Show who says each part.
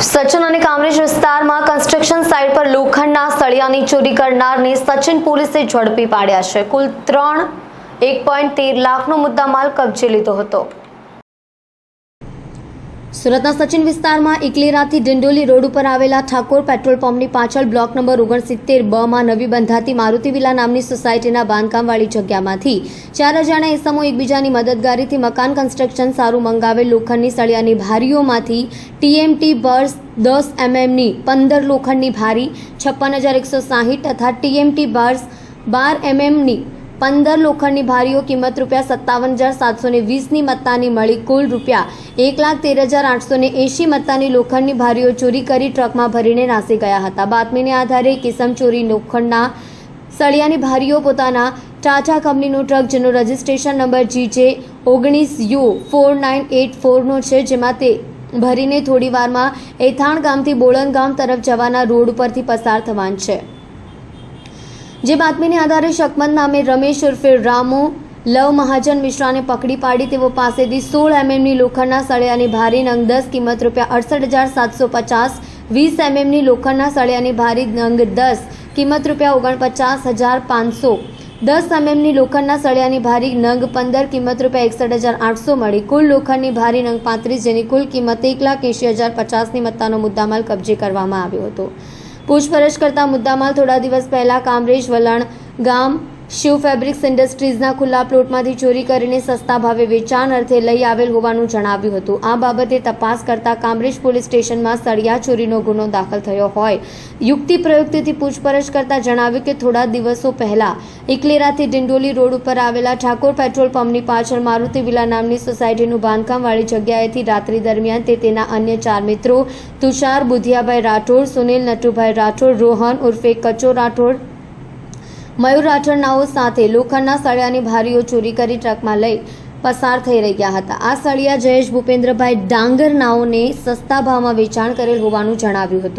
Speaker 1: સચિન અને કામરેજ વિસ્તારમાં construction site પર લોખંડના સળિયાની ચોરી કરનારને સચિન પોલીસે ઝડપી પાડ્યા છે. કુલ 1.13 લાખનો મુદ્દામાલ કબજે લીધો હતો. સુરતના સચિન વિસ્તારમાં ઇકલેરાથી ડિંડોલી રોડ ઉપર આવેલા ઠાકોર પેટ્રોલ પંપની પાછળ બ્લોક નંબર 69 માં નવી બંધાતી મારુતિ વિલા નામની સોસાયટીના બાંધકામવાળી જગ્યામાંથી 4 અજાણ્યા ઇસમો એકબીજાની મદદગારીથી મકાન કન્સ્ટ્રક્શન સારું મંગાવેલ લોખંડની સળિયાની ભારીઓમાંથી ટીએમટી બર્સ 10 mmની 15 લોખંડની ભારી 56,160 તથા ટીએમટી બર્સ 12 mmની 15 લોખંડની ભારીઓ કિંમત ₹57,720ની મત્તાની મળી કુલ ₹1,13,880 મત્તાની લોખંડની ભારીઓ ચોરી કરી ટ્રકમાં ભરીને નાસી ગયા હતા. બાતમીને આધારે કિસમ ચોરી લોખંડના સળિયાની ભારીઓ પોતાના ટાટા કંપનીનું ટ્રક જેનો રજિસ્ટ્રેશન નંબર GJ19U4984નો છે, જેમાં તે ભરીને થોડીવારમાં એથાણ ગામથી બોળન ગામ તરફ જવાના રોડ પરથી પસાર થવાનું છે. જે બાતમીને આધારે શકમત નામે રમેશ ઉર્ફે રામુ લવ મહાજન મિશ્રાને પકડી પાડી તેઓ પાસેથી 16 mmની લોખંડના સળિયાની ભારી નંગ 10 કિંમત ₹68,750, 20 mmની લોખંડના સળિયાની ભારી નંગ 10 કિંમત ₹49,500, 10 mmની લોખંડના સળિયાની ભારી નંગ 15 કિંમત ₹61,800 મળી કુલ લોખંડની ભારી નંગ 35 જેની કુલ કિંમત 1,80,050ની મત્તાનો મુદ્દામાલ કબજે કરવામાં આવ્યો હતો. પૂછપરછ કરતા મુદ્દામાલ થોડા દિવસ પહેલા કામરેજ વલણ ગામ શિવ ફેબ્રિક્સ ઇન્ડસ્ટ્રીઝના ખુલ્લા પ્લોટમાંથી ચોરી કરીને સસ્તા ભાવે વેચાણ અર્થે લઈ આવેલ હોવાનું જણાવ્યું હતું. આ બાબતે તપાસ કરતા કામરેજ પોલીસ સ્ટેશનમાં સળિયા ચોરીનો ગુનો દાખલ થયો હોય યુક્તિ પ્રયુક્તિથી પૂછપરછ કરતા જણાવ્યું કે થોડા દિવસો પહેલા ઇકલેરાથી ડિંડોલી રોડ ઉપર આવેલા ઠાકોર પેટ્રોલ પંપની પાછળ મારુતિ વિલા નામની સોસાયટીનું બાંધકામવાળી જગ્યાએથી રાત્રિ દરમિયાન તે તેના અન્ય 4 મિત્રો તુષાર બુધિયાભાઈ રાઠોડ, સુનિલ નટુભાઈ રાઠોડ, રોહન ઉર્ફે કચો રાઠોડ, મયુર રાઠોડ નાઓ સાથે લોખંડના સળિયાની ભારીઓ ચોરી કરી ટ્રકમાં લઈ પસાર થઈ રહ્યા હતા. આ સળિયા જયેશ ભૂપેન્દ્રભાઈ ડાંગર નાઓને સસ્તા ભાવમાં વેચાણ કરેલ હોવાનું જણાવ્યું હતું.